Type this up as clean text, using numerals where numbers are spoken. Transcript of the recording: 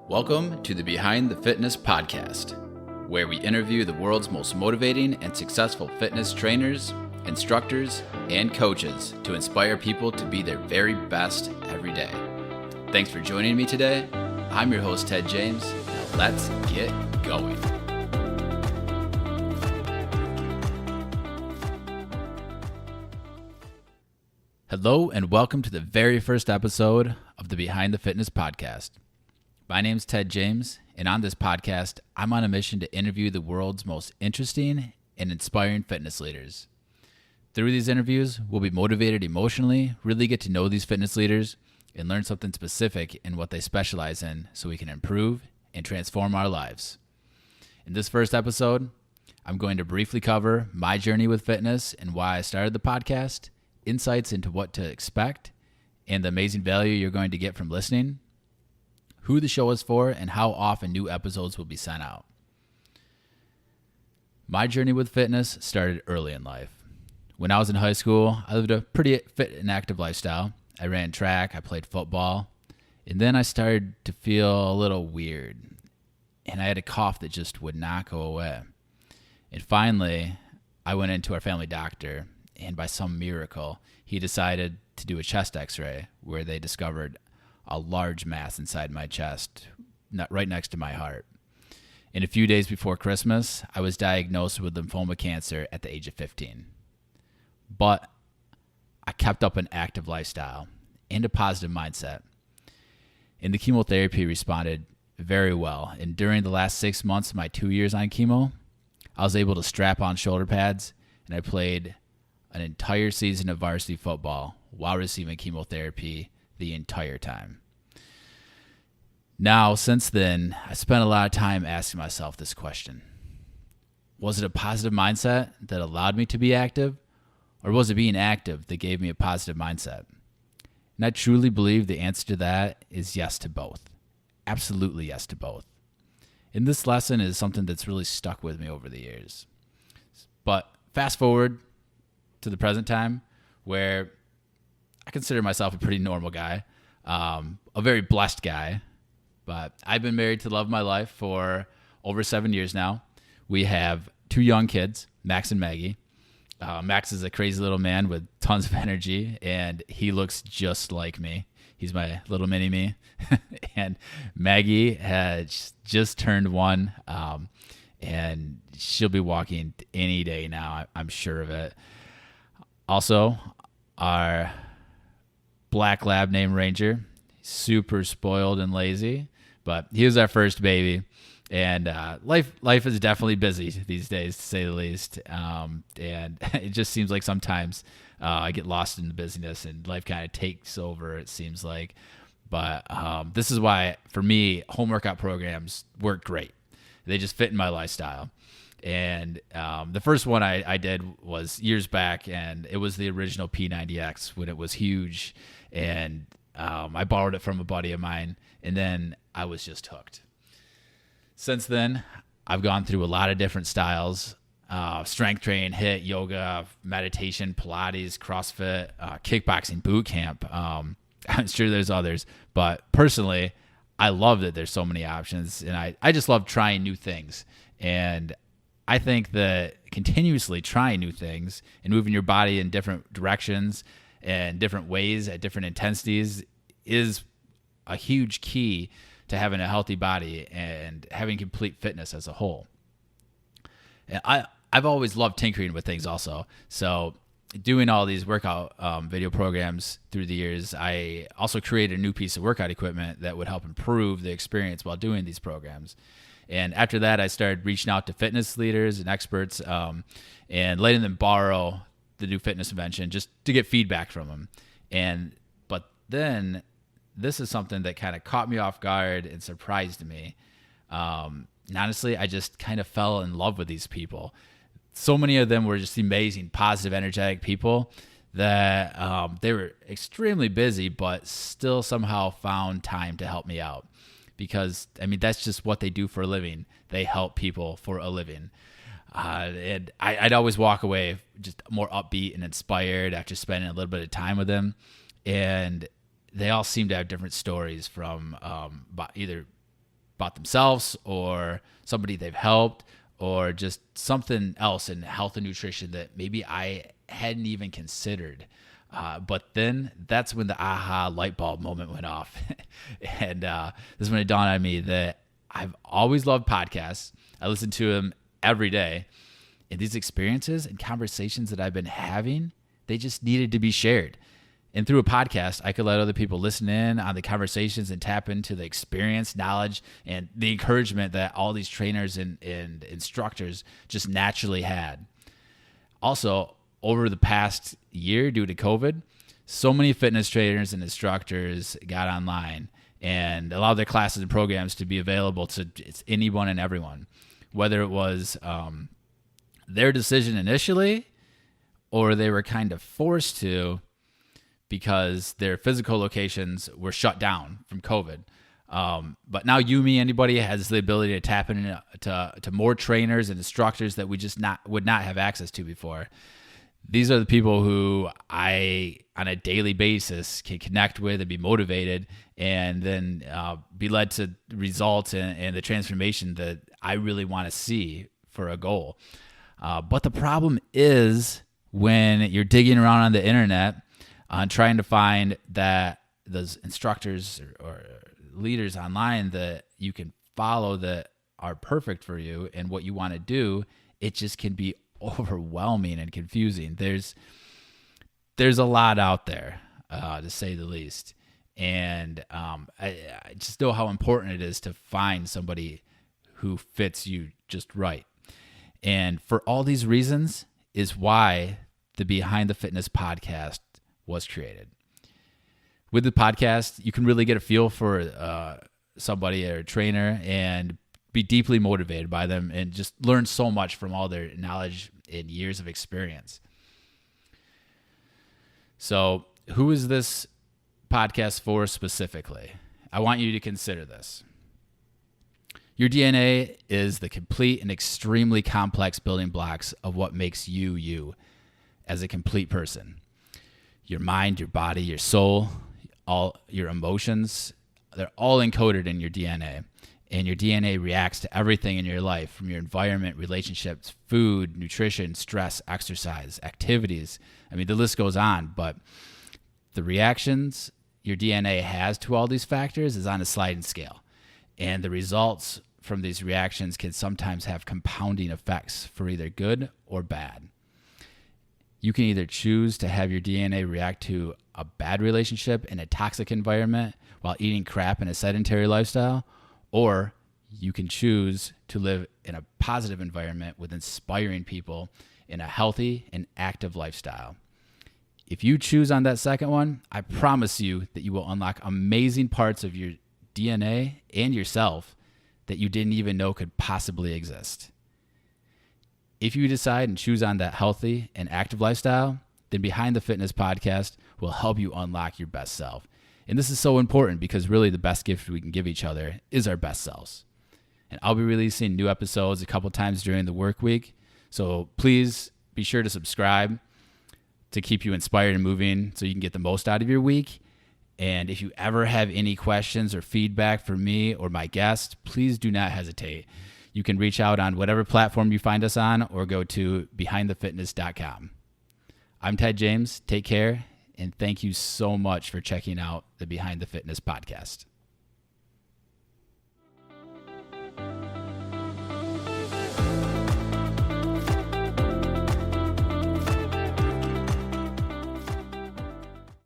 Welcome to the Behind the Fitness podcast, where we interview the world's most motivating and successful fitness trainers, instructors, and coaches to inspire people to be their very best every day. Thanks for joining me today. I'm your host, Ted James. Now let's get going. Hello, and welcome to the very first episode of the Behind the Fitness podcast. My name's Ted James, and on this podcast, I'm on a mission to interview the world's most interesting and inspiring fitness leaders. Through these interviews, we'll be motivated emotionally, really get to know these fitness leaders, and learn something specific in what they specialize in so we can improve and transform our lives. In this first episode, I'm going to briefly cover my journey with fitness and why I started the podcast, insights into what to expect, and the amazing value you're going to get from listening, who the show is for, and how often new episodes will be sent out. My journey with fitness started early in life. When I was in high school, I lived a pretty fit and active lifestyle. I ran track, I played football, and then I started to feel a little weird, and I had a cough that just would not go away. And finally, I went into our family doctor, and by some miracle, he decided to do a chest x-ray where they discovered a large mass inside my chest, right next to my heart. And a few days before Christmas, I was diagnosed with lymphoma cancer at the age of 15. But I kept up an active lifestyle and a positive mindset. And the chemotherapy responded very well. And during the last 6 months of my 2 years on chemo, I was able to strap on shoulder pads, and I played an entire season of varsity football while receiving chemotherapy the entire time. Now, since then, I spent a lot of time asking myself this question. Was it a positive mindset that allowed me to be active, or was it being active that gave me a positive mindset? And I truly believe the answer to that is yes to both. Absolutely yes to both. And this lesson is something that's really stuck with me over the years. But fast forward to the present time, where I consider myself a pretty normal guy, a very blessed guy, but I've been married to the love of my life for over 7 years now. We have 2 young kids, Max and Maggie. Max is a crazy little man with tons of energy, and he looks just like me. He's my little mini-me. And Maggie has just turned 1, and she'll be walking any day now. I'm sure of it. Also, our black lab named Ranger, super spoiled and lazy, but he was our first baby, and life is definitely busy these days, to say the least. And it just seems like sometimes I get lost in the busyness and life kind of takes over, it seems like. But this is why, for me, home workout programs work great. They just fit in my lifestyle. And the first one I did was years back, and it was the original P90X when it was huge. And I borrowed it from a buddy of mine, and then I was just hooked. Since then, I've gone through a lot of different styles, strength training, HIIT, yoga, meditation, Pilates, CrossFit, kickboxing, boot camp. I'm sure there's others, but personally, I love that there's so many options, and I just love trying new things. And I think that continuously trying new things and moving your body in different directions and different ways at different intensities is a huge key to having a healthy body and having complete fitness as a whole. And I've always loved tinkering with things also. So doing all these workout video programs through the years, I also created a new piece of workout equipment that would help improve the experience while doing these programs. And after that, I started reaching out to fitness leaders and experts and letting them borrow the new fitness Invention just to get feedback from them. But then this is something that kind of caught me off guard and surprised me. And honestly, I just kind of fell in love with these people. So many of them were just amazing, positive, energetic people that they were extremely busy, but still somehow found time to help me out. Because, I mean, that's just what they do for a living. They help people for a living. And I'd always walk away just more upbeat and inspired after spending a little bit of time with them. And they all seem to have different stories from either bought themselves or somebody they've helped or just something else in health and nutrition that maybe I hadn't even considered. But then that's when the aha light bulb moment went off. And this is when it dawned on me that I've always loved podcasts. I listen to them every day. And these experiences and conversations that I've been having, they just needed to be shared. And through a podcast, I could let other people listen in on the conversations and tap into the experience, knowledge, and the encouragement that all these trainers and instructors just naturally had. Also, over the past year, due to COVID, so many fitness trainers and instructors got online and allowed their classes and programs to be available to anyone and everyone, whether it was their decision initially or they were kind of forced to because their physical locations were shut down from COVID. But now you, me, anybody has the ability to tap into to more trainers and instructors that we just would not have access to before. These are the people who I, on a daily basis, can connect with and be motivated and then be led to results and the transformation that I really want to see for a goal. But the problem is when you're digging around on the internet trying to find that those instructors or leaders online that you can follow that are perfect for you and what you want to do, it just can be overwhelming and confusing. There's a lot out there, to say the least. And I just know how important it is to find somebody who fits you just right. And for all these reasons is why the Behind the Fitness podcast was created. With the podcast, you can really get a feel for somebody or a trainer and be deeply motivated by them and just learn so much from all their knowledge and years of experience. So, who is this podcast for specifically? I want you to consider this. Your DNA is the complete and extremely complex building blocks of what makes you, you as a complete person. Your mind, your body, your soul, all your emotions, they're all encoded in your DNA. And your DNA reacts to everything in your life, from your environment, relationships, food, nutrition, stress, exercise, activities. I mean, the list goes on, but the reactions your DNA has to all these factors is on a sliding scale. And the results from these reactions can sometimes have compounding effects for either good or bad. You can either choose to have your DNA react to a bad relationship in a toxic environment while eating crap in a sedentary lifestyle, or you can choose to live in a positive environment with inspiring people in a healthy and active lifestyle. If you choose on that second one, I promise you that you will unlock amazing parts of your DNA and yourself that you didn't even know could possibly exist. If you decide and choose on that healthy and active lifestyle, then Behind the Fitness podcast will help you unlock your best self. And this is so important because really the best gift we can give each other is our best selves. And I'll be releasing new episodes a couple times during the work week. So please be sure to subscribe to keep you inspired and moving so you can get the most out of your week. And if you ever have any questions or feedback for me or my guest, please do not hesitate. You can reach out on whatever platform you find us on or go to behindthefitness.com. I'm Ted James. Take care. And thank you so much for checking out the Behind the Fitness podcast.